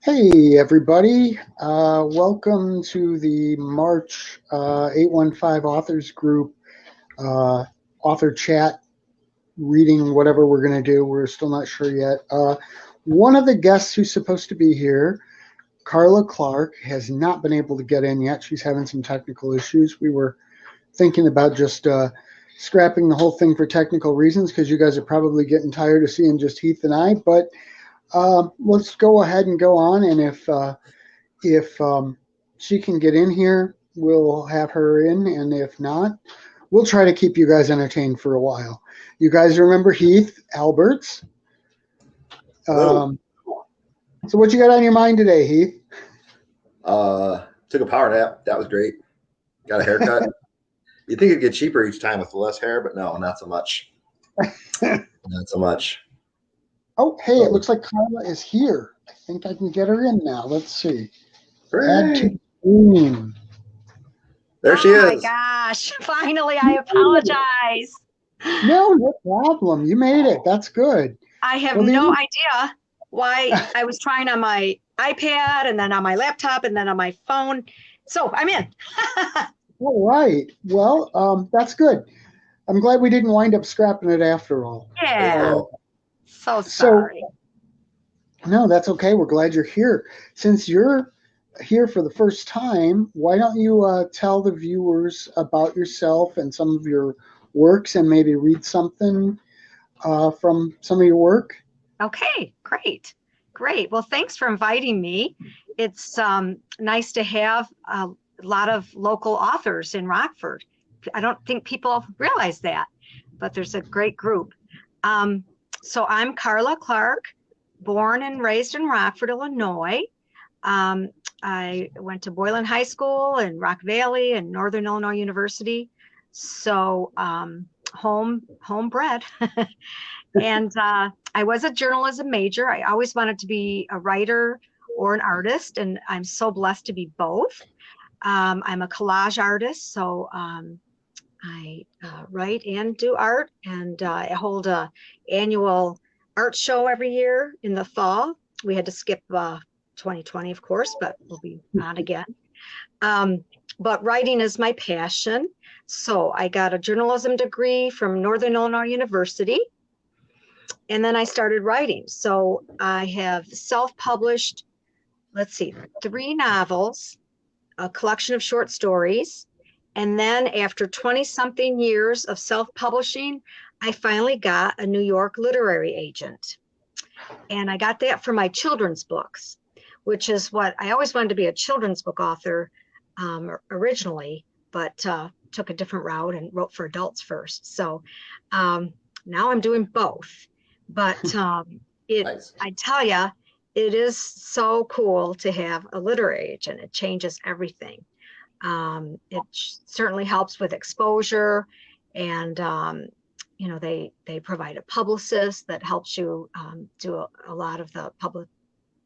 Hey, everybody. Welcome to the March 815 Authors Group author chat reading, whatever we're going to do. We're still not sure yet. One of the guests who's supposed to be here, Carla Clarke, has not been able to get in yet. She's having some technical issues. We were thinking about just scrapping the whole thing for technical reasons because you guys are probably getting tired of seeing just Heath and I, but let's go ahead and go on, and if she can get in here, we'll have her in, and if not, we'll try to keep you guys entertained for a while. You guys remember Heath Alberts? So what you got on your mind today, Heath? Took a power nap. That was great. Got a haircut. You'd think it'd get cheaper each time with less hair, but no, not so much. Not so much. Oh, hey, it looks like Carla is here. I think I can get her in now. Let's see. Add to screen. There she is. Oh my gosh. Finally, I apologize. No problem. You made it. That's good. I have no idea why I was trying on my iPad and then on my laptop and then on my phone. So I'm in. All right. Well, that's good. I'm glad we didn't wind up scrapping it after all. Yeah. So sorry. No, that's okay. We're glad you're here. Since you're here for the first time, why don't you tell the viewers about yourself and some of your works and maybe read something from some of your work? Okay, great. Well, thanks for inviting me. It's nice to have a lot of local authors in Rockford. I don't think people realize that, but there's a great group. So I'm Carla Clarke, born and raised in Rockford, Illinois. I went to Boylan High School and Rock Valley and Northern Illinois University. So homebred. And I was a journalism major. I always wanted to be a writer or an artist, and I'm so blessed to be both. I'm a collage artist, so I write and do art, and I hold a annual art show every year in the fall. We had to skip 2020, of course, but we'll be on again. But writing is my passion. So I got a journalism degree from Northern Illinois University, and then I started writing. So I have self-published, 3 novels, a collection of short stories. And then after 20-something years of self-publishing, I finally got a New York literary agent. And I got that for my children's books, which is what I always wanted to be, a children's book author originally, but took a different route and wrote for adults first. So now I'm doing both. But nice. I tell you, it is so cool to have a literary agent. It changes everything. It certainly helps with exposure, and they provide a publicist that helps you do a lot of the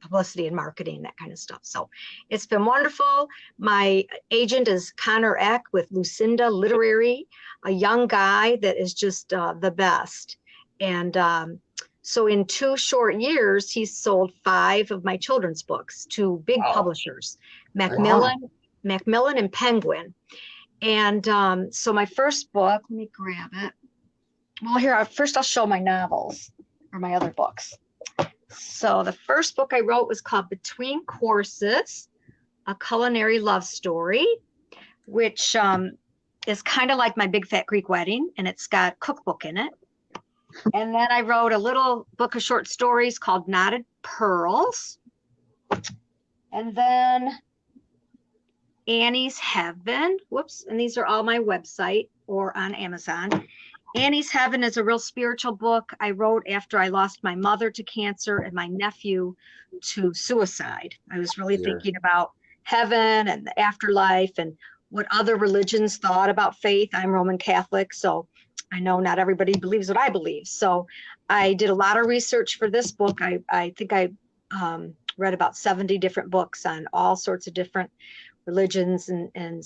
publicity and marketing, that kind of stuff. So it's been wonderful. My agent is Connor Eck with Lucinda Literary, a young guy that is just the best. And so in 2 short years, he's sold 5 of my children's books to big publishers, Macmillan and Penguin. And so my first book, let me grab it. Well, here, first I'll show my novels or my other books. So the first book I wrote was called Between Courses, a culinary love story, which is kind of like My Big Fat Greek Wedding, and it's got cookbook in it. And then I wrote a little book of short stories called Knotted Pearls. And then Annie's Heaven, and these are all my website or on Amazon. Annie's Heaven is a real spiritual book I wrote after I lost my mother to cancer and my nephew to suicide. I was really thinking about heaven and the afterlife and what other religions thought about faith. I'm Roman Catholic, so I know not everybody believes what I believe. So I did a lot of research for this book. I think I read about 70 different books on all sorts of different religions and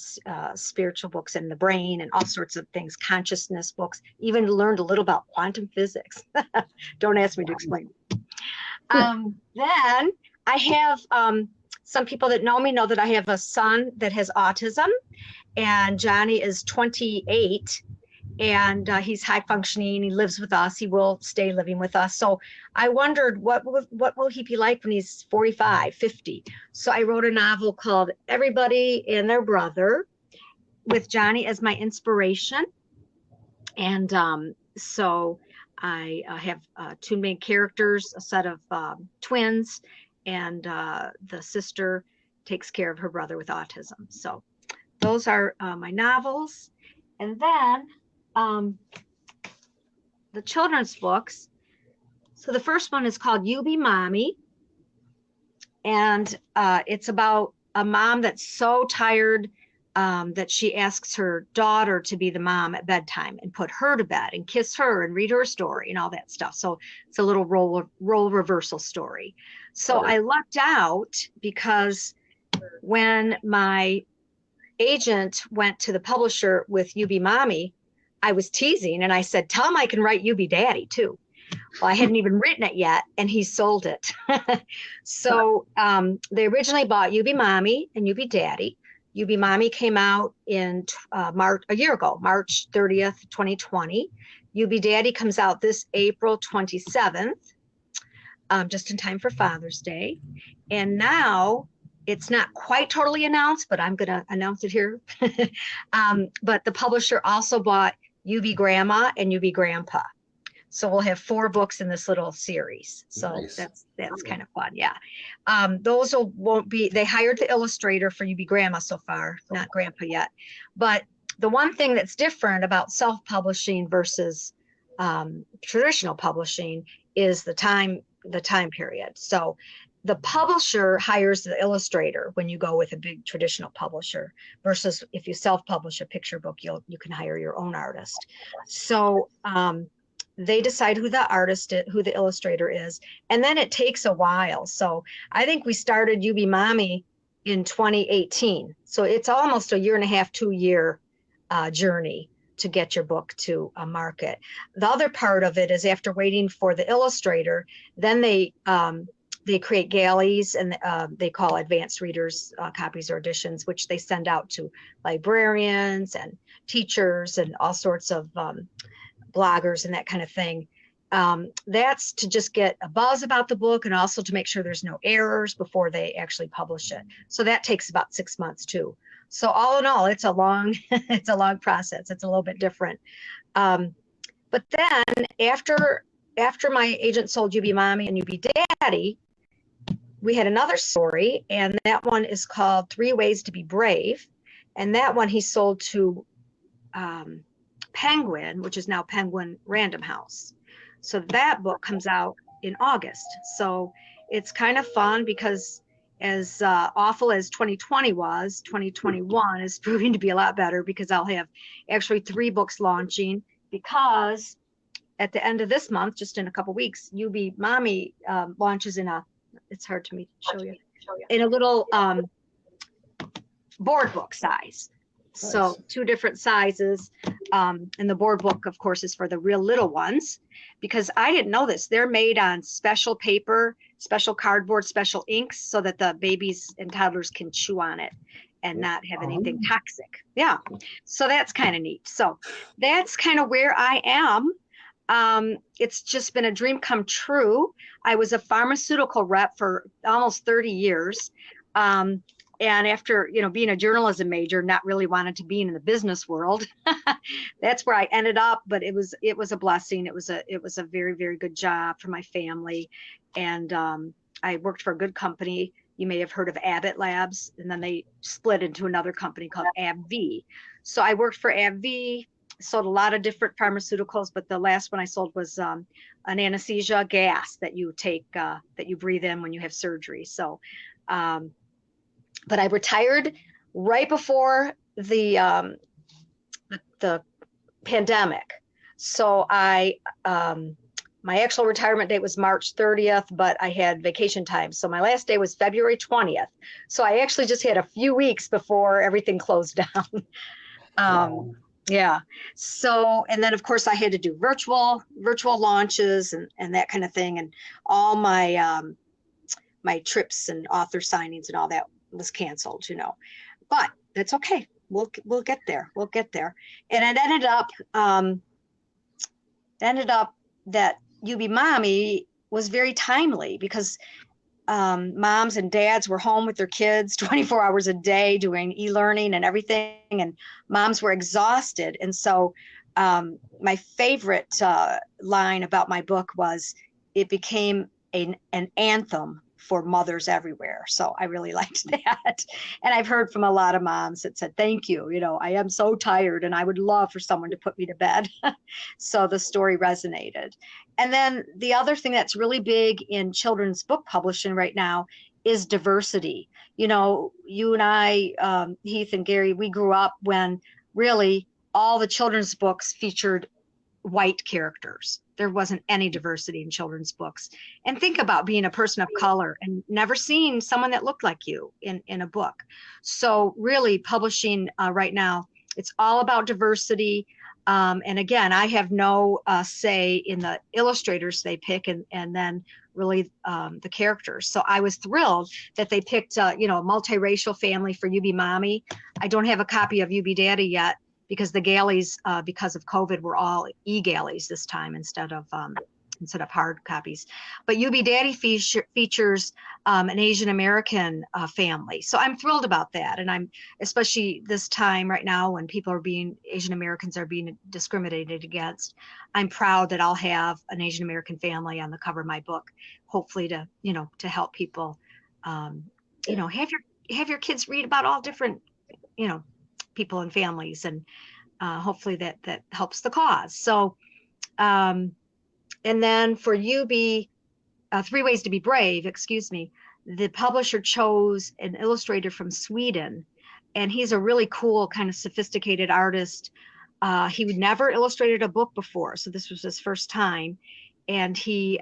spiritual books and the brain and all sorts of things, consciousness books, even learned a little about quantum physics. Don't ask me to explain. Then I have some people that know me know that I have a son that has autism, and Johnny is 28, and he's high functioning. He lives with us. He will stay living with us. So I wondered what will he be like when he's 45, 50. So I wrote a novel called Everybody and Their Brother with Johnny as my inspiration. And so I have two main characters, a set of twins, and the sister takes care of her brother with autism. So those are my novels. And then the children's books. So the first one is called You Be Mommy. And it's about a mom that's so tired that she asks her daughter to be the mom at bedtime and put her to bed and kiss her and read her a story and all that stuff. So it's a little role reversal story. So I lucked out because when my agent went to the publisher with You Be Mommy, I was teasing and I said, tell him I can write You Be Daddy too. Well, I hadn't even written it yet, and he sold it. So they originally bought You Be Mommy and You Be Daddy. You Be Mommy came out in March, a year ago, March 30th, 2020. You Be Daddy comes out this April 27th, just in time for Father's Day. And now it's not quite totally announced, but I'm going to announce it here. But the publisher also bought You Be Grandma and You Be Grandpa. So we'll have 4 books in this little series. So nice. That's kind of fun. Yeah. Those won't be, they hired the illustrator for You Be Grandma so far, not Grandpa yet. But the one thing that's different about self-publishing versus traditional publishing is the time period. So the publisher hires the illustrator when you go with a big traditional publisher versus if you self-publish a picture book, you can hire your own artist. So they decide who the illustrator is, and then it takes a while. So I think we started You Be Mommy in 2018. So it's almost a 1.5 to 2 year journey to get your book to a market. The other part of it is after waiting for the illustrator, then they create galleys, and they call advanced readers copies or editions, which they send out to librarians and teachers and all sorts of bloggers and that kind of thing. That's to just get a buzz about the book and also to make sure there's no errors before they actually publish it. So that takes about 6 months too. So all in all, it's a long process. It's a little bit different. But then after my agent sold You Be Mommy and You Be Daddy, we had another story, and that one is called 3 Ways to Be Brave. And that one he sold to Penguin, which is now Penguin Random House. So that book comes out in August. So it's kind of fun because as awful as 2020 was, 2021 is proving to be a lot better because I'll have actually 3 books launching, because at the end of this month, just in a couple weeks, You Be Mommy launches in it's hard to me to show you, in a little board book size. Nice. So 2 different sizes. And the board book, of course, is for the real little ones, because I didn't know this. They're made on special paper, special cardboard, special inks, so that the babies and toddlers can chew on it and not have anything toxic. Yeah. So that's kind of neat. So that's kind of where I am. It's just been a dream come true. I was a pharmaceutical rep for almost 30 years. And after, being a journalism major, not really wanted to be in the business world, that's where I ended up. But it was a blessing. It was a very, very good job for my family. And I worked for a good company. You may have heard of Abbott Labs, and then they split into another company called AbbVie. So I worked for AbbVie, sold a lot of different pharmaceuticals, but the last one I sold was an anesthesia gas that you take, that you breathe in when you have surgery. So, but I retired right before the pandemic. So my actual retirement date was March 30th, but I had vacation time. So my last day was February 20th. So I actually just had a few weeks before everything closed down. Yeah. So, and then of course I had to do virtual launches and that kind of thing. And all my trips and author signings and all that was canceled, but that's okay. We'll get there. We'll get there. And it ended up that You Be Mommy was very timely because moms and dads were home with their kids 24 hours a day doing e-learning and everything, and moms were exhausted. And so my favorite line about my book was it became an anthem for mothers everywhere. So I really liked that. And I've heard from a lot of moms that said, thank you. I am so tired and I would love for someone to put me to bed. So the story resonated. And then the other thing that's really big in children's book publishing right now is diversity. You and I, Heath and Gary, we grew up when really all the children's books featured white characters. There wasn't any diversity in children's books. And think about being a person of color and never seeing someone that looked like you in a book. So really publishing right now, it's all about diversity. And again, I have no say in the illustrators they pick and then really the characters. So I was thrilled that they picked, a multiracial family for You Be Mommy. I don't have a copy of You Be Daddy yet because the galleys, because of COVID, were all e-galleys this time instead of hard copies. But You Be Daddy features an Asian American family. So I'm thrilled about that. And I'm, especially this time right now when Asian Americans are being discriminated against, I'm proud that I'll have an Asian American family on the cover of my book, hopefully to help people, have your kids read about all different, people and families, and hopefully that helps the cause. So, and then for Three Ways to Be Brave, the publisher chose an illustrator from Sweden, and he's a really cool, kind of sophisticated artist. He would never illustrated a book before, so this was his first time, and he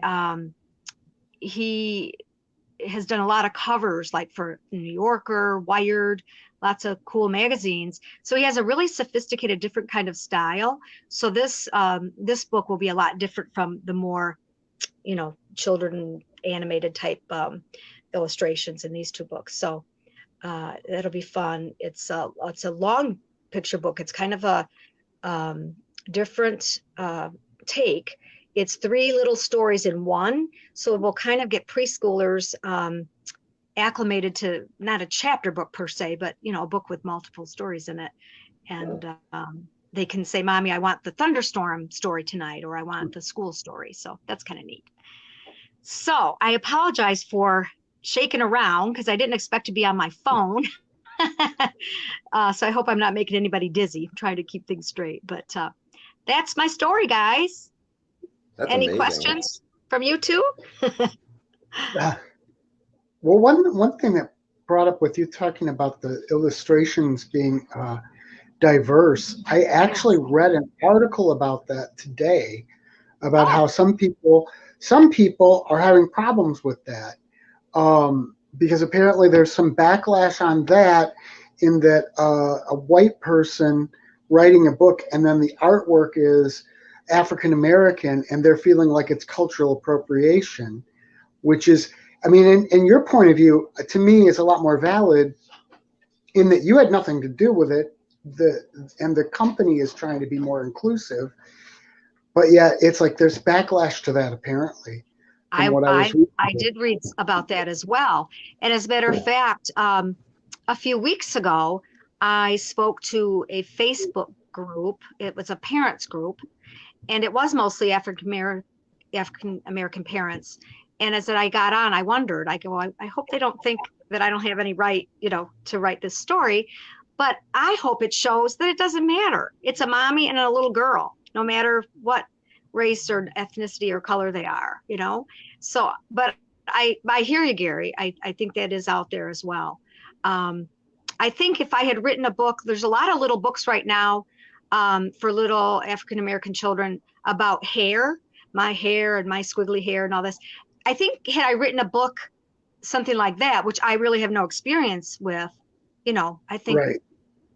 has done a lot of covers, like for New Yorker, Wired, lots of cool magazines. So he has a really sophisticated, different kind of style. So this book will be a lot different from the more, children animated type illustrations in these two books. So that'll be fun. It's a long picture book. It's kind of a different take. It's 3 little stories in one. So it will kind of get preschoolers acclimated to not a chapter book per se, but a book with multiple stories in it. And they can say, Mommy, I want the thunderstorm story tonight, or I want the school story. So that's kind of neat. So I apologize for shaking around because I didn't expect to be on my phone. So I hope I'm not making anybody dizzy. I'm trying to keep things straight, but that's my story, guys. That's Any amazing. questions from you two? Well, one thing that brought up with you talking about the illustrations being diverse, I actually read an article about that today, about how some people are having problems with that, because apparently there's some backlash on that, in that a white person writing a book and then the artwork is African American, and they're feeling like it's cultural appropriation, which is, I mean, in your point of view, to me, is a lot more valid, in that you had nothing to do with it. And the company is trying to be more inclusive, but yeah, it's like there's backlash to that apparently. I did read about that as well. And as a matter of fact, a few weeks ago, I spoke to a Facebook group. It was a parents group, and it was mostly African American parents. And as I got on, I wondered, I hope they don't think that I don't have any right, to write this story. But I hope it shows that it doesn't matter. It's a mommy and a little girl, no matter what race or ethnicity or color they are, So, but I hear you, Gary. I think that is out there as well. I think if I had written a book, there's a lot of little books right now for little African American children about hair, my hair and my squiggly hair and all this. I think had I written a book, something like that, which I really have no experience with, I think Right.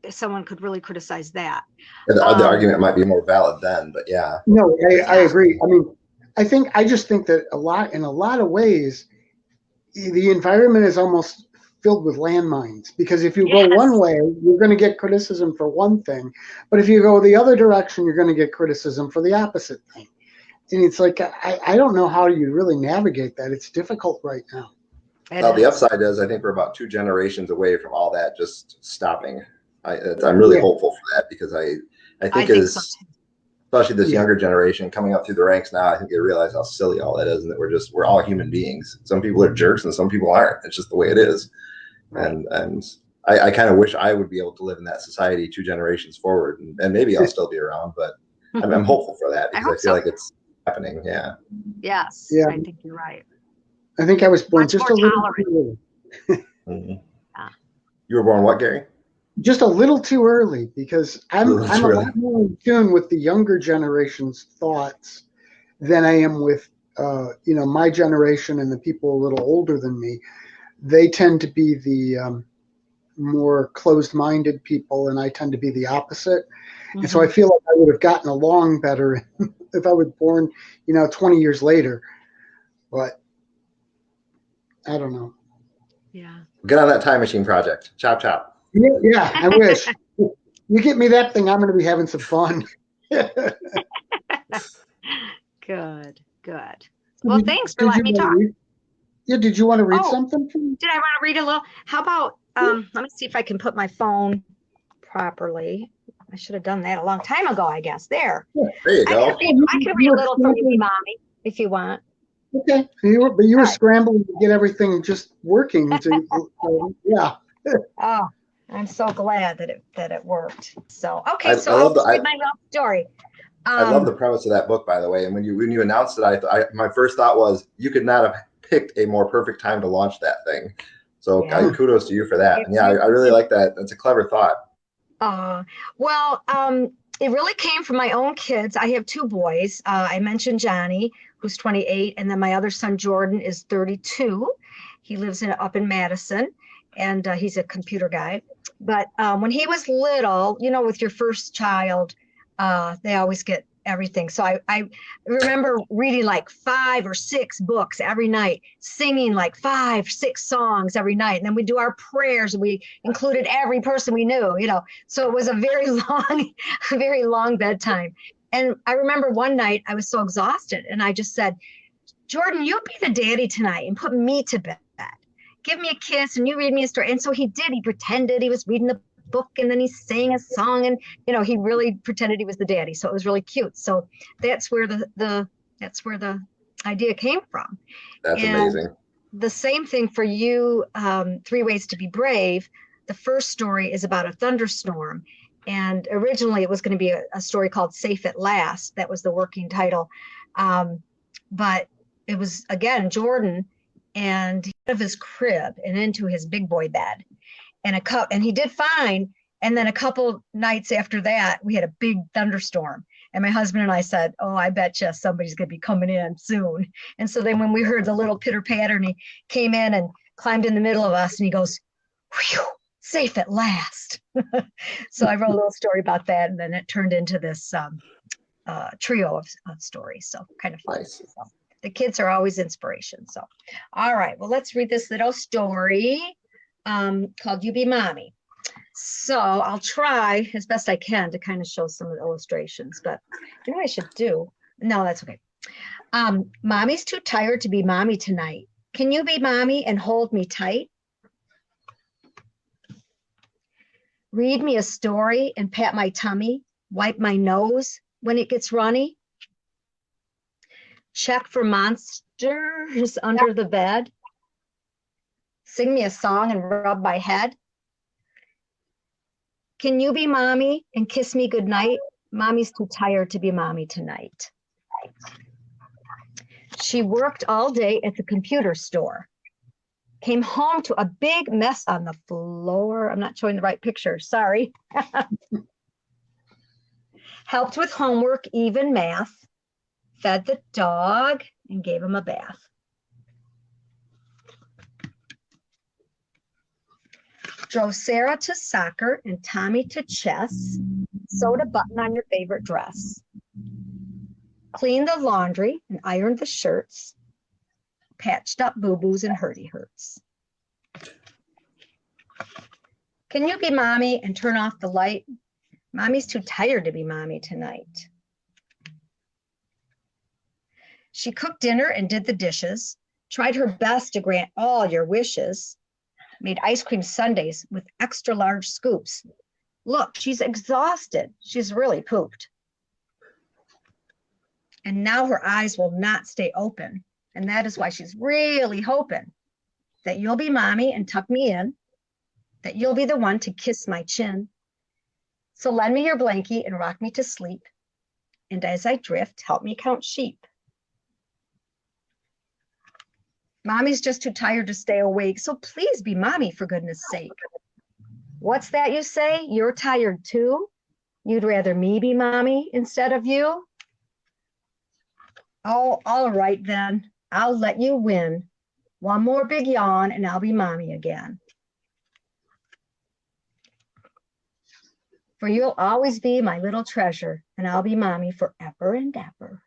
someone could really criticize that. The argument might be more valid then, but yeah. No, I agree. I mean, I just think that in a lot of ways, the environment is almost filled with landmines, because if you go one way, you're going to get criticism for one thing, but if you go the other direction, you're going to get criticism for the opposite thing. And it's like, I don't know how you really navigate that. It's difficult right now. Well, the upside is I think we're about 2 generations away from all that just stopping. I'm really hopeful for that, because I think especially this younger generation coming up through the ranks now, I think they realize how silly all that is, and that we're all human beings. Some people are jerks and some people aren't. It's just the way it is. Right. And I kind of wish I would be able to live in that society 2 generations forward, and maybe I'll still be around, but I'm hopeful for that, because I feel like it's happening. Yeah. Yes. Yeah. I think you're right. I think I was born just a little too early. You were born what, Gary? Just a little too early, because I'm a lot more in tune with the younger generation's thoughts than I am with my generation and the people a little older than me. They tend to be the more closed-minded people, and I tend to be the opposite. Mm-hmm. And so I feel like I would have gotten along better if I was born 20 years later. But I don't know. Yeah. Get on that time machine project. Chop, chop. Yeah, I wish. You get me that thing, I'm going to be having some fun. Good. Well, thanks for letting me talk. Did you want to read something? Did I want to read a little? How about, let me see if I can put my phone properly. I should have done that a long time ago, I guess. There. There you go. I can read a little from you, Mommy, if you want. Okay. You were scrambling to get everything just working. Yeah. Oh, I'm so glad that it worked. So, okay, I'll read my little story. I love the premise of that book, by the way. And when you announced it, my first thought was, you could not have picked a more perfect time to launch that thing. So kudos to you for that. And I really like that. That's a clever thought. Well, it really came from my own kids. I have 2 boys. I mentioned Johnny, who's 28, and then my other son, Jordan, is 32. He lives up in Madison, and he's a computer guy. But when he was little, with your first child, they always get everything. So I remember reading like 5 or 6 books every night, singing like 5, 6 songs every night. And then we do our prayers, and we included every person we knew, so it was a very long bedtime. And I remember one night I was so exhausted, and I just said, Jordan, you be the daddy tonight and put me to bed. Give me a kiss and you read me a story. And so he did. He pretended he was reading the book, and then he sang a song, and he really pretended he was the daddy. So it was really cute. So that's where the idea came from. That's amazing. The same thing for you. 3 Ways to Be Brave. The first story is about a thunderstorm, and originally it was going to be a story called Safe at Last. That was the working title, but it was again Jordan, and out of his crib and into his big boy bed. And he did fine. And then a couple nights after that, we had a big thunderstorm. And my husband and I said, oh, I bet you somebody's going to be coming in soon. And so then when we heard the little pitter patter, and he came in and climbed in the middle of us, and he goes, whew, safe at last. So I wrote a little story about that. And then it turned into this trio of stories. So kind of fun. Nice. So the kids are always inspiration. So, all right, well, let's read this little story called You Be Mommy. So I'll try as best I can to kind of show some of the illustrations, but you know what I should do? No, that's okay. Mommy's too tired to be mommy tonight. Can you be mommy and hold me tight? Read me a story and pat my tummy, wipe my nose when it gets runny. Check for monsters under the bed. Sing me a song and rub my head. Can you be mommy and kiss me goodnight? Mommy's too tired to be mommy tonight. She worked all day at the computer store. Came home to a big mess on the floor. I'm not showing the right picture, sorry. Helped with homework, even math. Fed the dog and gave him a bath. Drove Sarah to soccer and Tommy to chess. Sewed a button on your favorite dress. Cleaned the laundry and ironed the shirts. Patched up boo-boos and hurdy-hurts. Can you be mommy and turn off the light? Mommy's too tired to be mommy tonight. She cooked dinner and did the dishes, tried her best to grant all your wishes, made ice cream sundaes with extra large scoops. Look, she's exhausted. She's really pooped. And now her eyes will not stay open. And that is why she's really hoping that you'll be mommy and tuck me in, that you'll be the one to kiss my chin. So lend me your blankie and rock me to sleep. And as I drift, help me count sheep. Mommy's just too tired to stay awake, so please be mommy for goodness sake. What's that you say? You're tired too? You'd rather me be mommy instead of you? Oh, all right then. I'll let you win. One more big yawn and I'll be mommy again. For you'll always be my little treasure, and I'll be mommy forever and ever.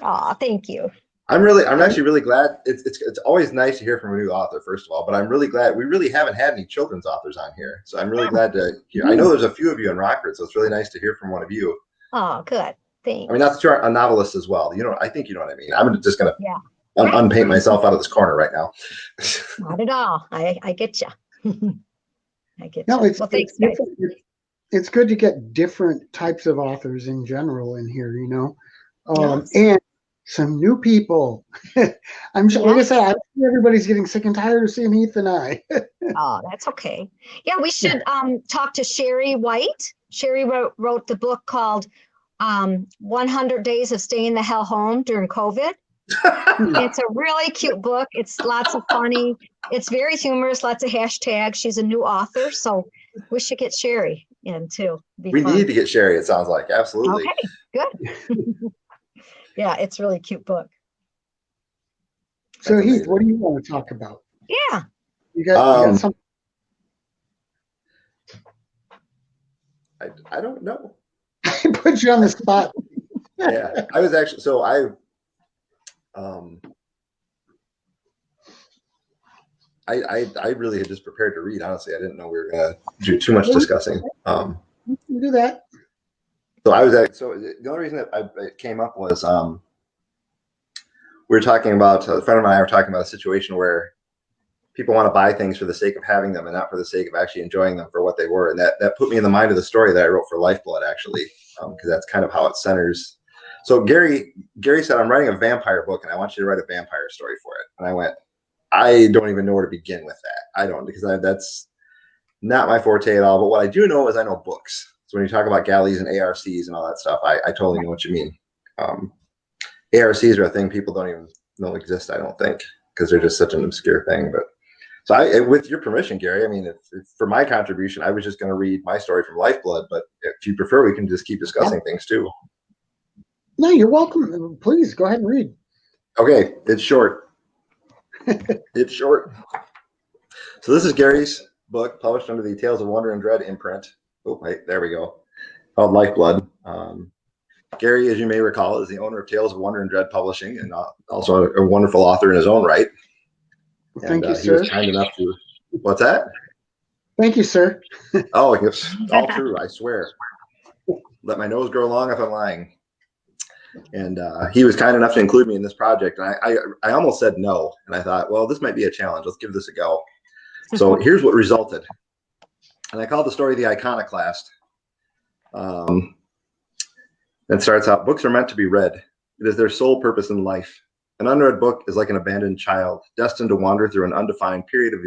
Aw, thank you. I'm actually really glad. It's always nice to hear from a new author, first of all, but I'm really glad we really haven't had any children's authors on here. So I'm really glad to hear. I know there's a few of you in Rockford, so it's really nice to hear from one of you. Oh, good. Thanks. I mean, not that you're a novelist as well. I think you know what I mean. I'm just going to Yeah. unpaint myself out of this corner right now. Not at all. I get you. I get No, you. Well, thanks, guys. It's good to get different types of authors in general in here, Yes. and some new people. I'm sure, like I said, I'm sure everybody's getting sick and tired of seeing Heath and I. Oh, that's okay. Yeah, we should talk to Sherry White. Sherry wrote the book called 100 Days of Staying the Hell Home During COVID. It's a really cute book. It's lots of funny. It's very humorous, lots of hashtags. She's a new author, so we should get Sherry in too. We need to get Sherry, it sounds like. Absolutely. Okay, good. Yeah, it's a really cute book. So Heath, what do you want to talk about? Yeah. You got something? I don't know. I put you on the spot. Yeah, I was actually, so I really had just prepared to read. Honestly, I didn't know we were going to do too much discussing. You can do that. So the only reason that it came up was we were talking about, a friend of mine and I were talking about a situation where people want to buy things for the sake of having them and not for the sake of actually enjoying them for what they were. And that put me in the mind of the story that I wrote for Lifeblood, actually, because that's kind of how it centers. So Gary said, I'm writing a vampire book and I want you to write a vampire story for it. And I went, I don't even know where to begin with that. I don't, because that's not my forte at all. But what I do know is I know books. So when you talk about galleys and ARCs and all that stuff, I totally know what you mean. ARCs are a thing people don't even know exist, I don't think, because they're just such an obscure thing. But so with your permission, Gary, I mean, if for my contribution, I was just going to read my story from Lifeblood. But if you prefer, we can just keep discussing things too. No, you're welcome. Please go ahead and read. Okay, it's short. It's short. So this is Gary's book, published under the Tales of Wonder and Dread imprint. Oh, wait, there we go. Called Lifeblood. Gary, as you may recall, is the owner of Tales of Wonder and Dread Publishing, and also a wonderful author in his own right. Well, thank you, he sir. Was kind enough to. What's that? Thank you, sir. Oh, it's all true. I swear. Let my nose grow long if I'm lying. And he was kind enough to include me in this project. And I almost said no. And I thought, well, this might be a challenge. Let's give this a go. So here's what resulted. And I called the story The Iconoclast. It starts out, books are meant to be read. It is their sole purpose in life. An unread book is like an abandoned child, destined to wander through an undefined period of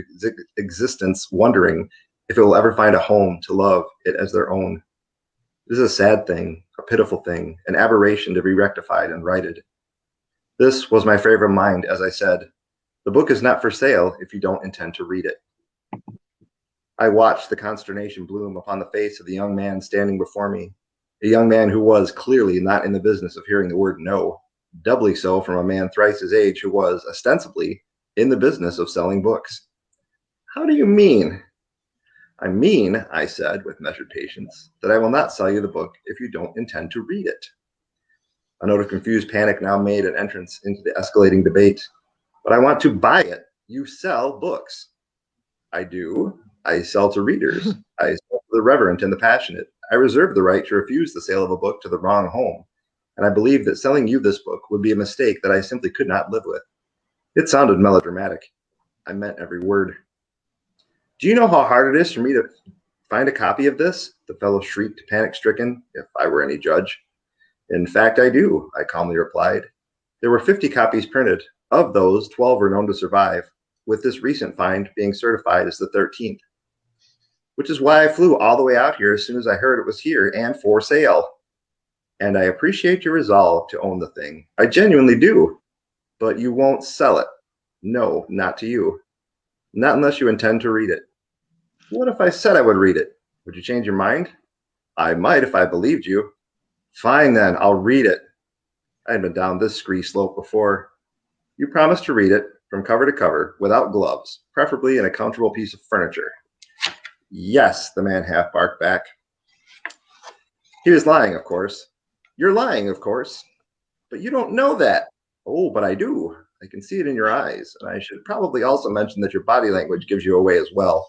existence, wondering if it will ever find a home to love it as their own. This is a sad thing, a pitiful thing, an aberration to be rectified and righted. This was my frame of mind as I said, the book is not for sale if you don't intend to read it. I watched the consternation bloom upon the face of the young man standing before me, a young man who was clearly not in the business of hearing the word no, doubly so from a man thrice his age who was, ostensibly, in the business of selling books. How do you mean? I mean, I said with measured patience, that I will not sell you the book if you don't intend to read it. A note of confused panic now made an entrance into the escalating debate. But I want to buy it. You sell books. I do. I sell to readers. I sell to the reverent and the passionate. I reserve the right to refuse the sale of a book to the wrong home. And I believe that selling you this book would be a mistake that I simply could not live with. It sounded melodramatic. I meant every word. Do you know how hard it is for me to find a copy of this? The fellow shrieked, panic-stricken, if I were any judge. In fact, I do, I calmly replied. There were 50 copies printed. Of those, 12 were known to survive, with this recent find being certified as the 13th. Which is why I flew all the way out here as soon as I heard it was here and for sale. And I appreciate your resolve to own the thing. I genuinely do. But you won't sell it. No, not to you. Not unless you intend to read it. What if I said I would read it? Would you change your mind? I might if I believed you. Fine then, I'll read it. I had been down this scree slope before. You promised to read it from cover to cover without gloves, preferably in a comfortable piece of furniture. Yes, the man half barked back. He was lying, of course. You're lying, of course. But you don't know that. Oh, but I do. I can see it in your eyes. And I should probably also mention that your body language gives you away as well.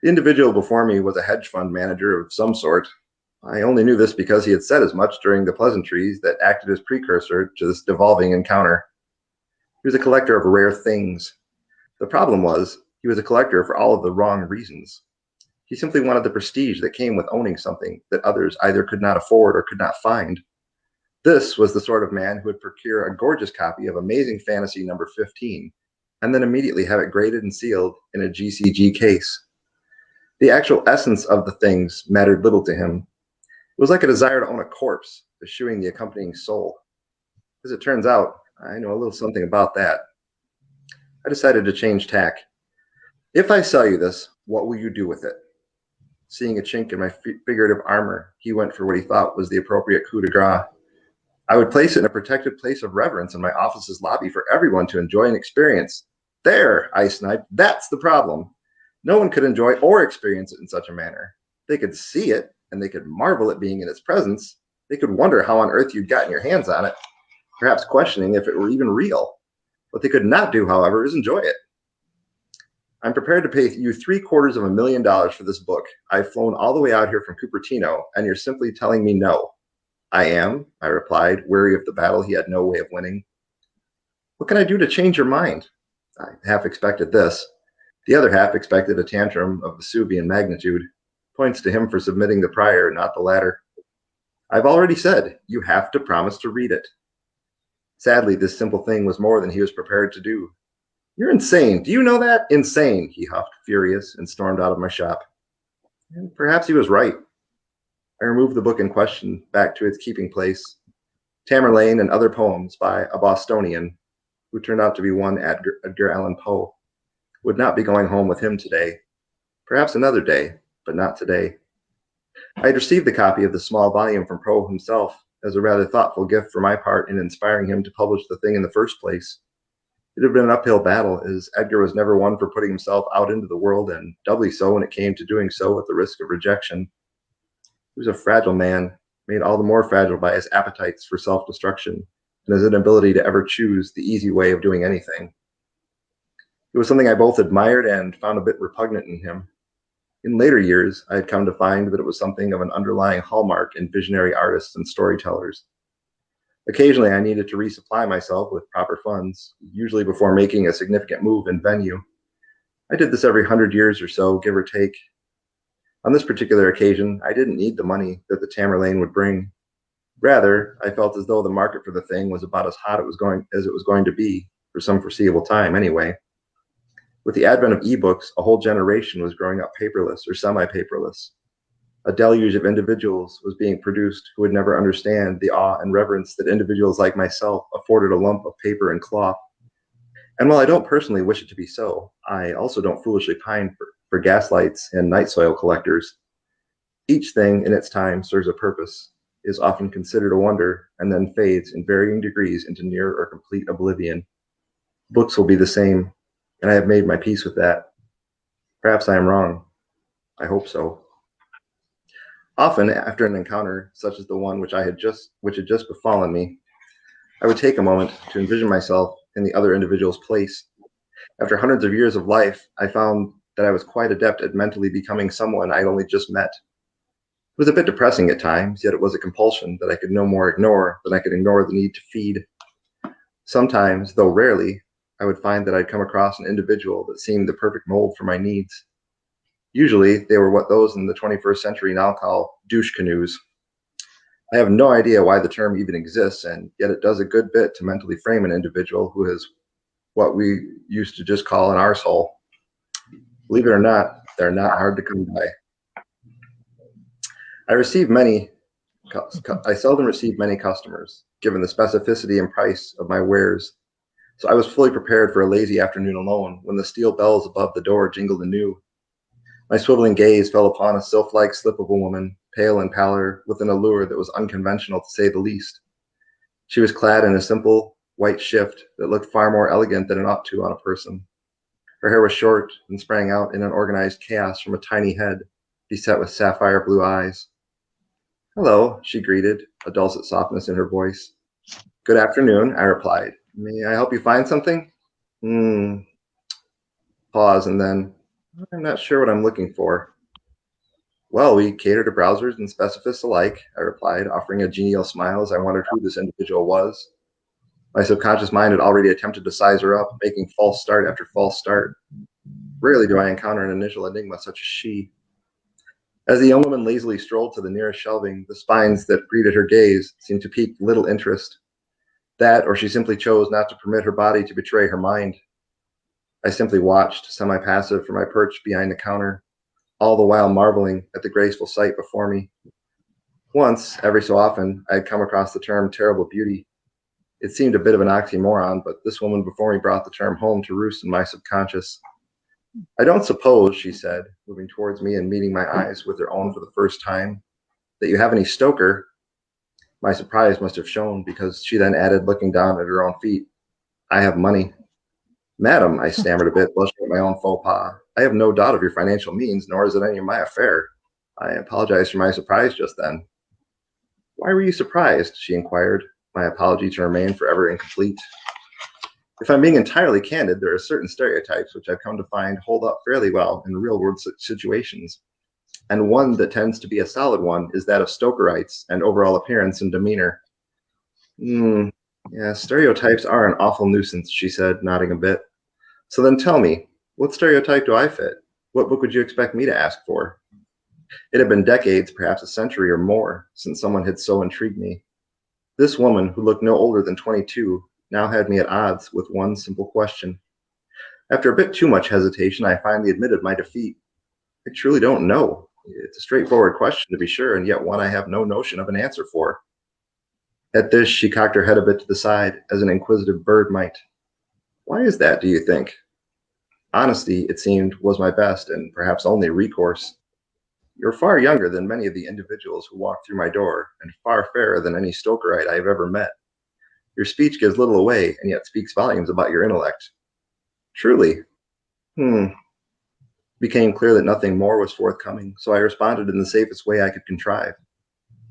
The individual before me was a hedge fund manager of some sort. I only knew this because he had said as much during the pleasantries that acted as precursor to this devolving encounter. He was a collector of rare things. The problem was, he was a collector for all of the wrong reasons. He simply wanted the prestige that came with owning something that others either could not afford or could not find. This was the sort of man who would procure a gorgeous copy of Amazing Fantasy number 15, and then immediately have it graded and sealed in a GCG case. The actual essence of the things mattered little to him. It was like a desire to own a corpse, eschewing the accompanying soul. As it turns out, I know a little something about that. I decided to change tack. If I sell you this, what will you do with it? Seeing a chink in my figurative armor, he went for what he thought was the appropriate coup de grace. I would place it in a protected place of reverence in my office's lobby for everyone to enjoy and experience. There, I sniped. That's the problem. No one could enjoy or experience it in such a manner. They could see it, and they could marvel at being in its presence. They could wonder how on earth you'd gotten your hands on it, perhaps questioning if it were even real. What they could not do, however, is enjoy it. I'm prepared to pay you $750,000 for this book. I've flown all the way out here from Cupertino, and you're simply telling me no. I am, I replied, weary of the battle he had no way of winning. What can I do to change your mind? I half expected this. The other half expected a tantrum of Vesuvian magnitude. Points to him for submitting the prior, not the latter. I've already said, you have to promise to read it. Sadly, this simple thing was more than he was prepared to do. You're insane. Do you know that? Insane, he huffed, furious, and stormed out of my shop. And perhaps he was right. I removed the book in question back to its keeping place. Tamerlane and Other Poems by a Bostonian, who turned out to be one Edgar Allan Poe, would not be going home with him today. Perhaps another day, but not today. I had received the copy of the small volume from Poe himself as a rather thoughtful gift for my part in inspiring him to publish the thing in the first place. It had been an uphill battle, as Edgar was never one for putting himself out into the world, and doubly so when it came to doing so at the risk of rejection. He was a fragile man, made all the more fragile by his appetites for self-destruction and his inability to ever choose the easy way of doing anything. It was something I both admired and found a bit repugnant in him. In later years, I had come to find that it was something of an underlying hallmark in visionary artists and storytellers. Occasionally, I needed to resupply myself with proper funds, usually before making a significant move in venue. I did this every 100 years or so, give or take. On this particular occasion, I didn't need the money that the Tamerlane would bring. Rather, I felt as though the market for the thing was about as hot as it was going to be, for some foreseeable time anyway. With the advent of ebooks, a whole generation was growing up paperless or semi-paperless. A deluge of individuals was being produced who would never understand the awe and reverence that individuals like myself afforded a lump of paper and cloth. And while I don't personally wish it to be so, I also don't foolishly pine for gaslights and night soil collectors. Each thing in its time serves a purpose, is often considered a wonder, and then fades in varying degrees into near or complete oblivion. Books will be the same, and I have made my peace with that. Perhaps I am wrong. I hope so. Often, after an encounter such as the one which had just befallen me, I would take a moment to envision myself in the other individual's place. After hundreds of years of life, I found that I was quite adept at mentally becoming someone I had only just met. It was a bit depressing at times, yet it was a compulsion that I could no more ignore than I could ignore the need to feed. Sometimes, though rarely, I would find that I'd come across an individual that seemed the perfect mold for my needs. Usually, they were what those in the 21st century now call douche canoes. I have no idea why the term even exists, and yet it does a good bit to mentally frame an individual who is what we used to just call an arsehole. Believe it or not, they're not hard to come by. I seldom receive many customers, given the specificity and price of my wares, so I was fully prepared for a lazy afternoon alone when the steel bells above the door jingled anew. My swiveling gaze fell upon a sylph-like slip of a woman, pale and pallor, with an allure that was unconventional to say the least. She was clad in a simple white shift that looked far more elegant than it ought to on a person. Her hair was short and sprang out in an organized chaos from a tiny head, beset with sapphire blue eyes. "Hello," she greeted, a dulcet softness in her voice. "Good afternoon," I replied. "May I help you find something?" Pause, and then, "I'm not sure what I'm looking for." "Well, we cater to browsers and specifists alike," I replied, offering a genial smile as I wondered who this individual was. My subconscious mind had already attempted to size her up, making false start after false start. Rarely do I encounter an initial enigma such as she. As the young woman lazily strolled to the nearest shelving, the spines that greeted her gaze seemed to pique little interest. That, or she simply chose not to permit her body to betray her mind. I simply watched, semi-passive, from my perch behind the counter, all the while marveling at the graceful sight before me. Once, every so often, I had come across the term terrible beauty. It seemed a bit of an oxymoron, but this woman before me brought the term home to roost in my subconscious. "I don't suppose," she said, moving towards me and meeting my eyes with her own for the first time, "that you have any stoker?" My surprise must have shown, because she then added, looking down at her own feet, "I have money." "Madam," I stammered a bit, blushing at my own faux pas, "I have no doubt of your financial means, nor is it any of my affair." I apologized for my surprise just then. "Why were you surprised?" she inquired, my apology to remain forever incomplete. If I'm being entirely candid, there are certain stereotypes which I've come to find hold up fairly well in real-world situations, and one that tends to be a solid one is that of Stokerites and overall appearance and demeanor. Yeah, stereotypes are an awful nuisance," she said, nodding a bit. "So then tell me, what stereotype do I fit? What book would you expect me to ask for?" It had been decades, perhaps a century or more, since someone had so intrigued me. This woman, who looked no older than 22, now had me at odds with one simple question. After a bit too much hesitation, I finally admitted my defeat. "I truly don't know. It's a straightforward question, to be sure, and yet one I have no notion of an answer for." At this, she cocked her head a bit to the side, as an inquisitive bird might. "Why is that, do you think?" Honesty, it seemed, was my best and perhaps only recourse. "You're far younger than many of the individuals who walk through my door, and far fairer than any Stokerite I have ever met. Your speech gives little away, and yet speaks volumes about your intellect." "Truly?" Became clear that nothing more was forthcoming, so I responded in the safest way I could contrive.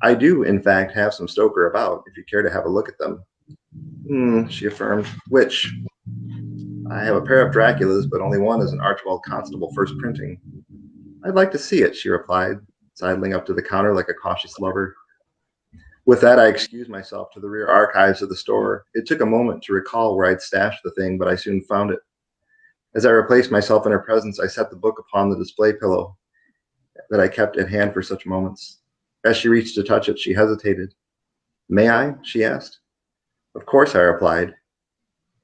"I do, in fact, have some Stoker about, if you care to have a look at them." She affirmed. "Which?" "I have a pair of Draculas, but only one is an Archibald Constable first printing." "I'd like to see it," she replied, sidling up to the counter like a cautious lover. With that, I excused myself to the rear archives of the store. It took a moment to recall where I'd stashed the thing, but I soon found it. As I replaced myself in her presence, I set the book upon the display pillow that I kept at hand for such moments. As she reached to touch it, she hesitated. "May I?" she asked. "Of course," I replied,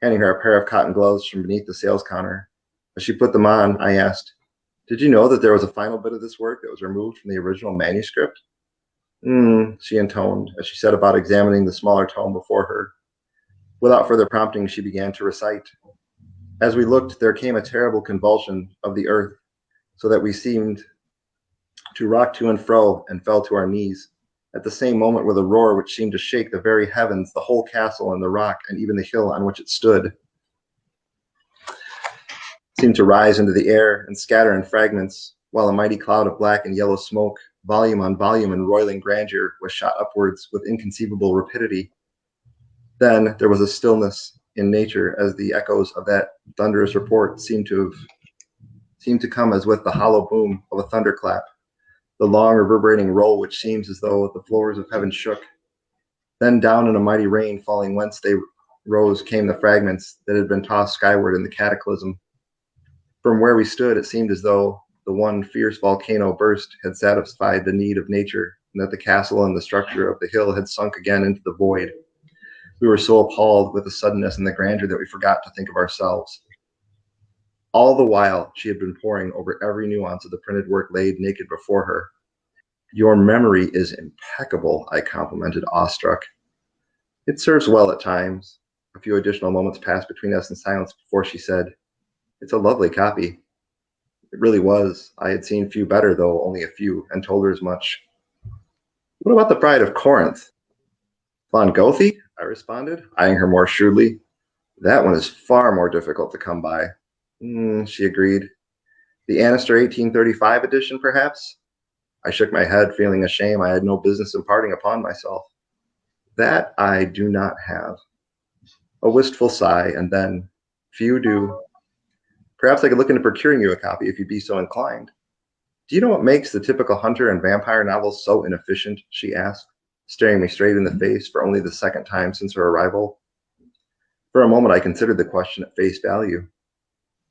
handing her a pair of cotton gloves from beneath the sales counter. As she put them on, I asked, "Did you know that there was a final bit of this work that was removed from the original manuscript?" She intoned, as she set about examining the smaller tome before her. Without further prompting, she began to recite. As we looked, there came a terrible convulsion of the earth, so that we seemed to rock to and fro and fell to our knees. At the same moment, with a roar which seemed to shake the very heavens, the whole castle and the rock and even the hill on which it stood. seemed to rise into the air and scatter in fragments, while a mighty cloud of black and yellow smoke, volume on volume in roiling grandeur, was shot upwards with inconceivable rapidity. Then there was a stillness in nature as the echoes of that thunderous report seemed to come as with the hollow boom of a thunderclap, the long reverberating roll which seems as though the floors of heaven shook. Then down in a mighty rain falling whence they rose came the fragments that had been tossed skyward in the cataclysm. From where we stood, it seemed as though the one fierce volcano burst had satisfied the need of nature, and that the castle and the structure of the hill had sunk again into the void. We were so appalled with the suddenness and the grandeur that we forgot to think of ourselves. All the while, she had been poring over every nuance of the printed work laid naked before her. "Your memory is impeccable," I complimented, awestruck. "It serves well at times." A few additional moments passed between us in silence before she said, "It's a lovely copy." It really was. I had seen few better, though only a few, and told her as much. "What about the Bride of Corinth?" "Von Goethe?" I responded, eyeing her more shrewdly. "That one is far more difficult to come by." She agreed. "The Annister 1835 edition, perhaps?" I shook my head, feeling a shame I had no business imparting upon myself. "That I do not have." A wistful sigh, and then, "Few do. Perhaps I could look into procuring you a copy if you'd be so inclined." "Do you know what makes the typical hunter and vampire novels so inefficient?" she asked, staring me straight in the face for only the second time since her arrival. For a moment I considered the question at face value.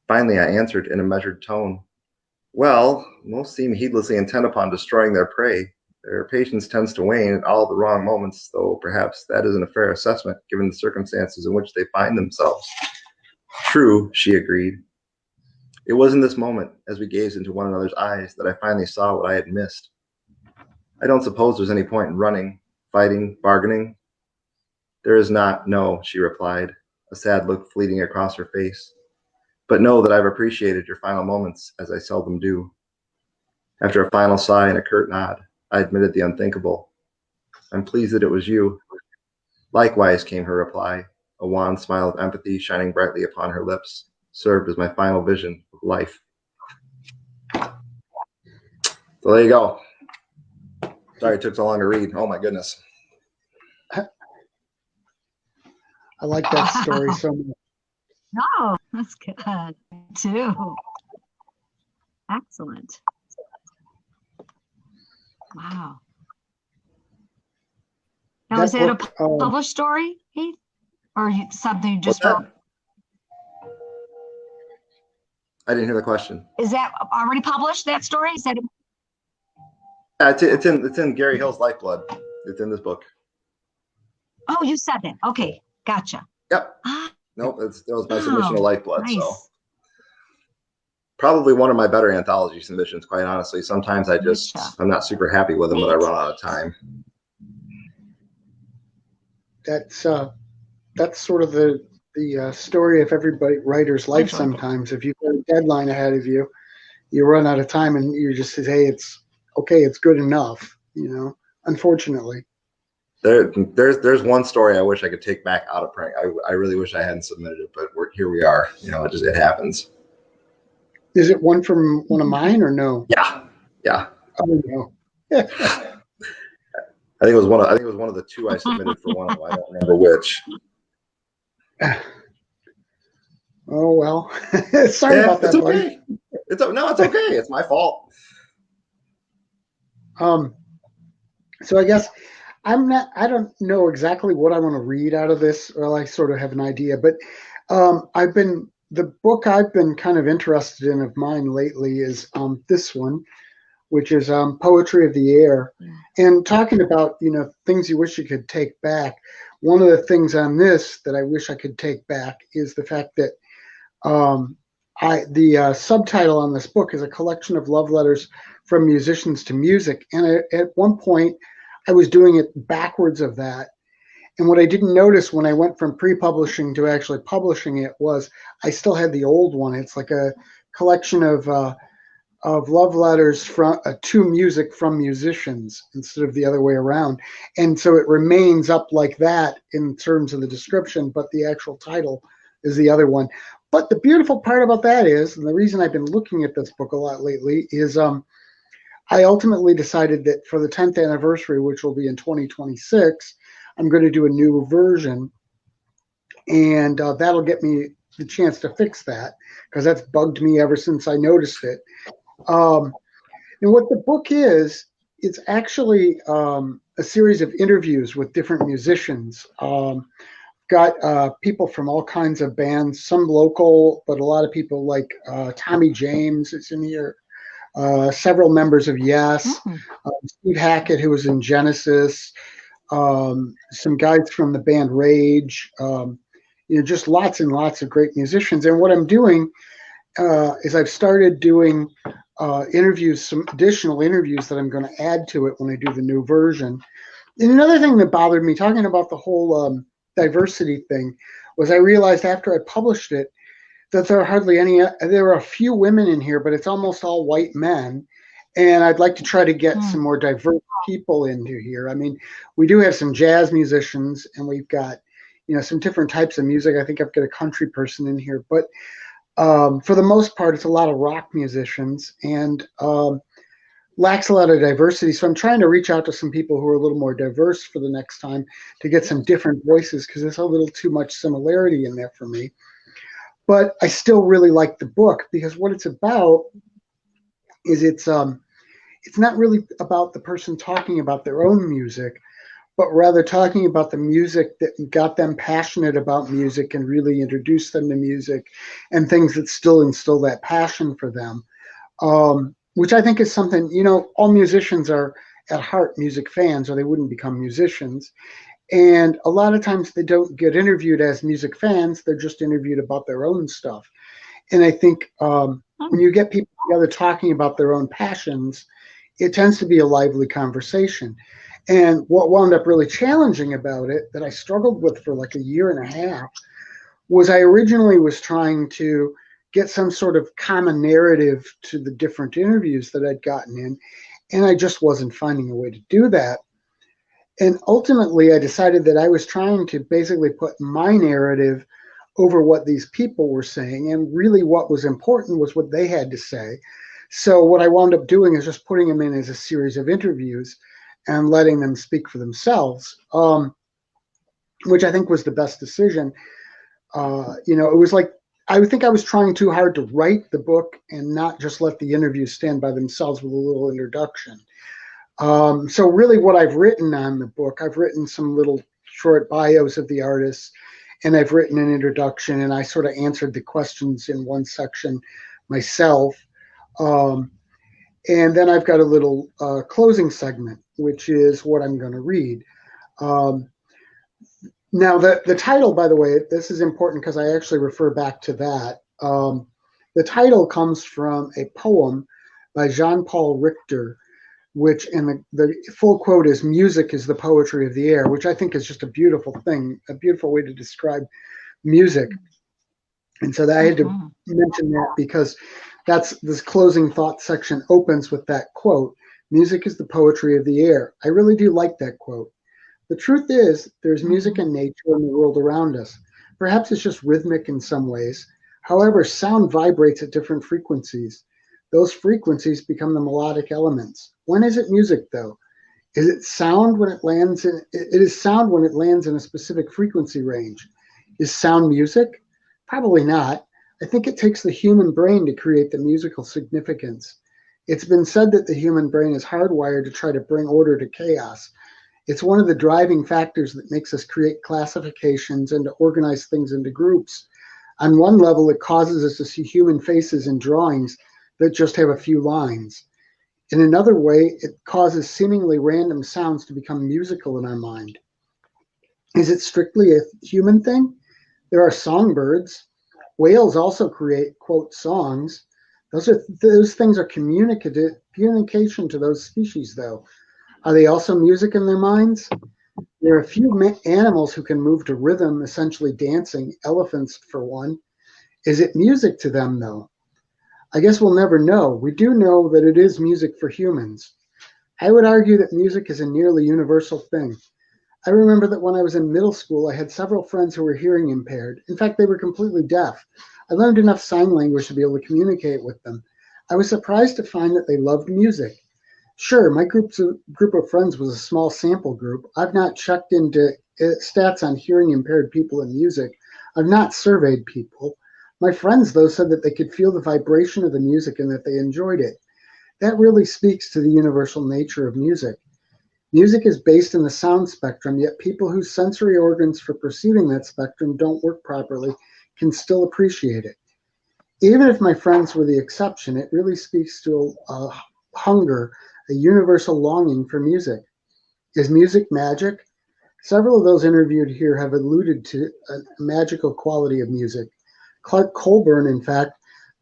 Finally I answered in a measured tone. "Well, most seem heedlessly intent upon destroying their prey. Their patience tends to wane at all the wrong moments, though perhaps that isn't a fair assessment given the circumstances in which they find themselves." "True," she agreed. It was in this moment, as we gazed into one another's eyes, that I finally saw what I had missed. "I don't suppose there's any point in running, fighting, bargaining?" "There is not, no," she replied, a sad look fleeting across her face. "But know that I've appreciated your final moments, as I seldom do." After a final sigh and a curt nod, I admitted the unthinkable. "I'm pleased that it was you." "Likewise," came her reply, a wan smile of empathy shining brightly upon her lips, served as my final vision of life. So there you go. Sorry it took so long to read. Oh my goodness. I like that story so much. No, that's good too. Excellent. Wow. Now, is it a published story, Heath? Or something you just wrote? I didn't hear the question. Is that already published, that story? Is that it's in Gary Hill's Lifeblood. It's in this book. Oh, you said that. Okay, gotcha. Yep. Nope, that was my submission of Lifeblood. Nice. So probably one of my better anthology submissions, quite honestly. Sometimes I'm not super happy with them when I run out of time. That's sort of the story of every writer's life. Sometimes if you've got a deadline ahead of you, you run out of time and you just say, hey, it's okay, it's good enough, unfortunately. There's one story I wish I could take back out of print. I really wish I hadn't submitted it, but here we are. It happens. Is it one from one of mine or no? Yeah. Oh no. I think it was one of the two I submitted for one of them. I don't remember which. Oh well. Sorry about that, okay. Buddy. It's okay. It's my fault. So I guess I don't know exactly what I want to read out of this. Well, I sort of have an idea, but the book I've been kind of interested in of mine lately is this one, which is Poetry of the Air. And talking about, things you wish you could take back. One of the things on this that I wish I could take back is the fact that the subtitle on this book is a collection of love letters from musicians to music. And at one point, I was doing it backwards of that. And what I didn't notice when I went from pre-publishing to actually publishing it was I still had the old one. It's like a collection of love letters to music from musicians instead of the other way around. And so it remains up like that in terms of the description, but the actual title is the other one. But the beautiful part about that is, and the reason I've been looking at this book a lot lately is I ultimately decided that for the 10th anniversary, which will be in 2026, I'm going to do a new version, and that'll get me the chance to fix that, because that's bugged me ever since I noticed it. And what the book is, it's actually a series of interviews with different musicians. Got people from all kinds of bands, some local, but a lot of people like Tommy James is in here. Several members of Yes, Steve Hackett, who was in Genesis, some guys from the band Rage, just lots and lots of great musicians. And what I'm doing is I've started doing interviews, some additional interviews that I'm going to add to it when I do the new version. And another thing that bothered me, talking about the whole diversity thing, was I realized after I published it that there are hardly any, there are a few women in here, but it's almost all white men. And I'd like to try to get some more diverse people into here. I mean, we do have some jazz musicians, and we've got, some different types of music. I think I've got a country person in here, but for the most part, it's a lot of rock musicians, and lacks a lot of diversity. So I'm trying to reach out to some people who are a little more diverse for the next time to get some different voices, because there's a little too much similarity in there for me. But I still really like the book, because what it's about is it's not really about the person talking about their own music, but rather talking about the music that got them passionate about music and really introduced them to music, and things that still instill that passion for them, which I think is something, all musicians are at heart music fans, or they wouldn't become musicians. And a lot of times they don't get interviewed as music fans, they're just interviewed about their own stuff. And I think when you get people together talking about their own passions, it tends to be a lively conversation. And what wound up really challenging about it, that I struggled with for like a year and a half, was I originally was trying to get some sort of common narrative to the different interviews that I'd gotten in, and I just wasn't finding a way to do that. And ultimately, I decided that I was trying to basically put my narrative over what these people were saying, and really what was important was what they had to say. So what I wound up doing is just putting them in as a series of interviews and letting them speak for themselves, which I think was the best decision. It was like, I think I was trying too hard to write the book and not just let the interviews stand by themselves with a little introduction. So really what I've written on the book, I've written some little short bios of the artists, and I've written an introduction, and I sort of answered the questions in one section myself. And then I've got a little closing segment, which is what I'm going to read. Now, the title, by the way, this is important because I actually refer back to that. The title comes from a poem by Jean-Paul Richter, which, and the full quote is, "Music is the poetry of the air," which I think is just a beautiful thing, a beautiful way to describe music. And so I had to mention that, because this closing thought section opens with that quote, "Music is the poetry of the air." I really do like that quote. The truth is, there's music in nature and the world around us. Perhaps it's just rhythmic in some ways. However, sound vibrates at different frequencies. Those frequencies become the melodic elements. When is it music, though? Is it sound when it lands in? It is sound when it lands in a specific frequency range. Is sound music? Probably not. I think it takes the human brain to create the musical significance. It's been said that the human brain is hardwired to try to bring order to chaos. It's one of the driving factors that makes us create classifications and to organize things into groups. On one level, it causes us to see human faces in drawings that just have a few lines. In another way, it causes seemingly random sounds to become musical in our mind. Is it strictly a human thing? There are songbirds. Whales also create, quote, songs. Those things are communication to those species, though. Are they also music in their minds? There are a few animals who can move to rhythm, essentially dancing, elephants for one. Is it music to them, though? I guess we'll never know. We do know that it is music for humans. I would argue that music is a nearly universal thing. I remember that when I was in middle school, I had several friends who were hearing impaired. In fact, they were completely deaf. I learned enough sign language to be able to communicate with them. I was surprised to find that they loved music. Sure, my group of friends was a small sample group. I've not checked into stats on hearing impaired people and music. I've not surveyed people. My friends, though, said that they could feel the vibration of the music and that they enjoyed it. That really speaks to the universal nature of music. Music is based in the sound spectrum, yet people whose sensory organs for perceiving that spectrum don't work properly can still appreciate it. Even if my friends were the exception, it really speaks to a hunger, a universal longing for music. Is music magic? Several of those interviewed here have alluded to a magical quality of music. Clark Colburn, in fact,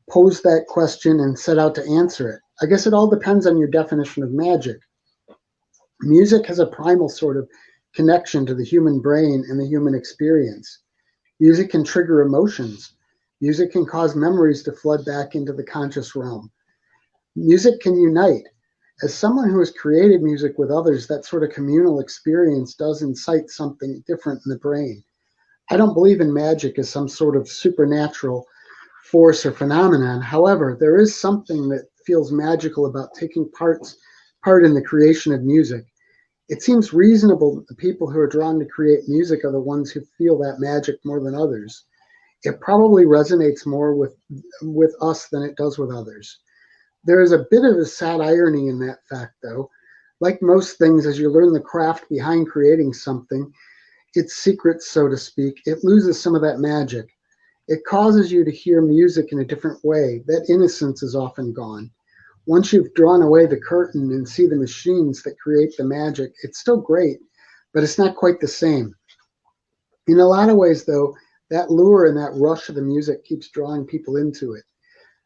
posed that question and set out to answer it. I guess it all depends on your definition of magic. Music has a primal sort of connection to the human brain and the human experience. Music can trigger emotions. Music can cause memories to flood back into the conscious realm. Music can unite. As someone who has created music with others, that sort of communal experience does incite something different in the brain. I don't believe in magic as some sort of supernatural force or phenomenon. However, there is something that feels magical about taking part in the creation of music. It seems reasonable that the people who are drawn to create music are the ones who feel that magic more than others. It probably resonates more with us than it does with others. There is a bit of a sad irony in that fact, though. Like most things, as you learn the craft behind creating something, its secrets, so to speak, it loses some of that magic. It causes you to hear music in a different way. That innocence is often gone. Once you've drawn away the curtain and see the machines that create the magic, it's still great, but it's not quite the same. In a lot of ways, though, that lure and that rush of the music keeps drawing people into it.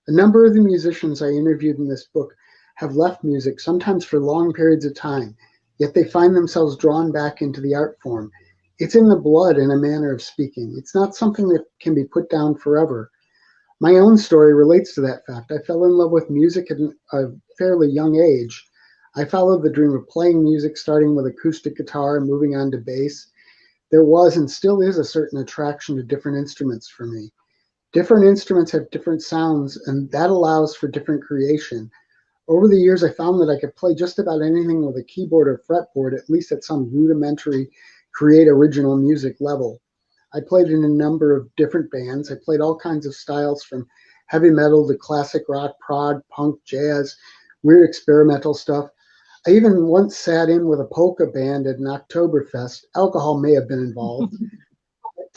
A number of the musicians I interviewed in this book have left music, sometimes for long periods of time, yet they find themselves drawn back into the art form. It's in the blood, in a manner of speaking. It's not something that can be put down forever. My own story relates to that fact. I fell in love with music at a fairly young age. I followed the dream of playing music, starting with acoustic guitar and moving on to bass. There was and still is a certain attraction to different instruments for me. Different instruments have different sounds, and that allows for different creation. Over the years, I found that I could play just about anything with a keyboard or fretboard, at least at some rudimentary, create original music level. I played in a number of different bands. I played all kinds of styles from heavy metal to classic rock, prog, punk, jazz, weird experimental stuff. I even once sat in with a polka band at an Oktoberfest. Alcohol may have been involved.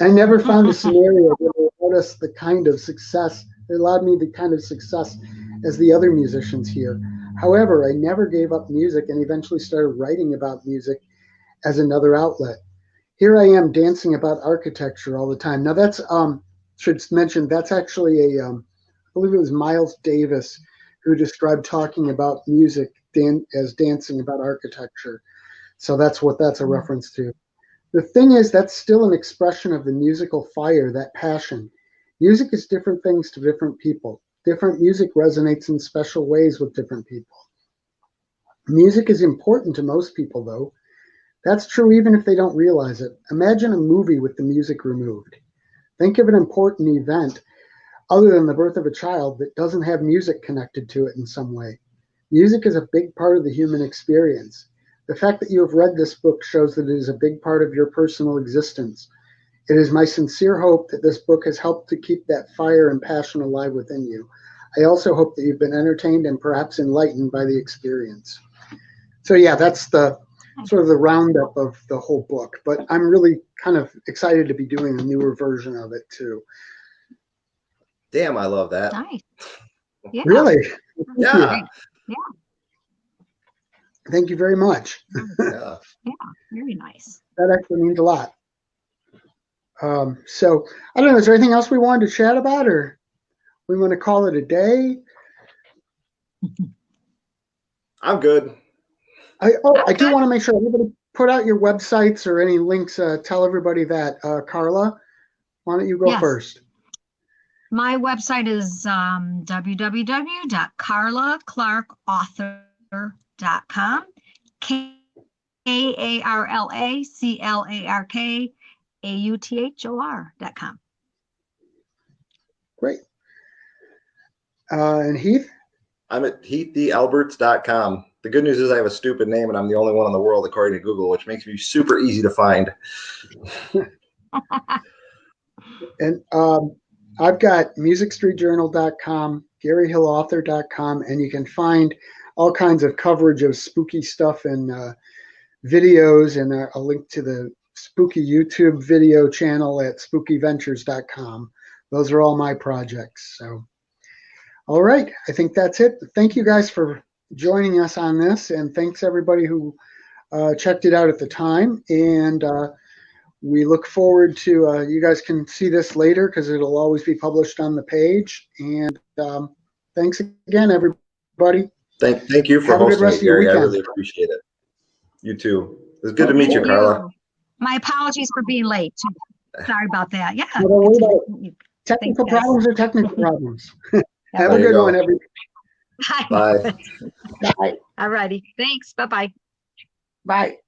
I never found a scenario that allowed us the kind of success, that allowed me the kind of success as the other musicians here. However, I never gave up music and eventually started writing about music as another outlet. Here I am dancing about architecture all the time. Now that's should mention that's actually I believe it was Miles Davis who described talking about music as dancing about architecture. So that's what that's a reference to. The thing is, that's still an expression of the musical fire, that passion. Music is different things to different people. Different music resonates in special ways with different people. Music is important to most people, though. That's true even if they don't realize it. Imagine a movie with the music removed. Think of an important event other than the birth of a child that doesn't have music connected to it in some way. Music is a big part of the human experience. The fact that you have read this book shows that it is a big part of your personal existence. It is my sincere hope that this book has helped to keep that fire and passion alive within you. I also hope that you've been entertained and perhaps enlightened by the experience. So yeah, that's the sort of the roundup of the whole book, but I'm really kind of excited to be doing a newer version of it too. Damn, I love that. Nice. Yeah. Really? Yeah. Yeah. Thank you very much. Yeah. Yeah. Very nice. That actually means a lot. So I don't know, is there anything else we wanted to chat about, or we want to call it a day? I'm good. I do want to make sure everybody put out your websites or any links. Tell everybody that. Carla, why don't you go first? My website is www.carlaclarkeauthor.com. AARLACLARKAUTHOR.com. Great. And Heath? I'm at heathdalberts.com. The good news is I have a stupid name and I'm the only one in the world according to Google, which makes me super easy to find. And I've got musicstreetjournal.com, garyhillauthor.com, and you can find all kinds of coverage of spooky stuff and videos, and a link to the spooky YouTube video channel at spookyventures.com. Those are all my projects. So, all right, I think that's it. Thank you guys for joining us on this, and thanks everybody who checked it out at the time. And we look forward to, you guys can see this later because it'll always be published on the page. And thanks again, everybody. Thank you for hosting it, Gary. I really appreciate it. You too. It was good to meet you, Carla. My apologies for being late. Sorry about that. Yeah. Technical problems are technical problems. Have a good one, everybody. Bye. Bye. All righty. Thanks. Bye-bye. Bye.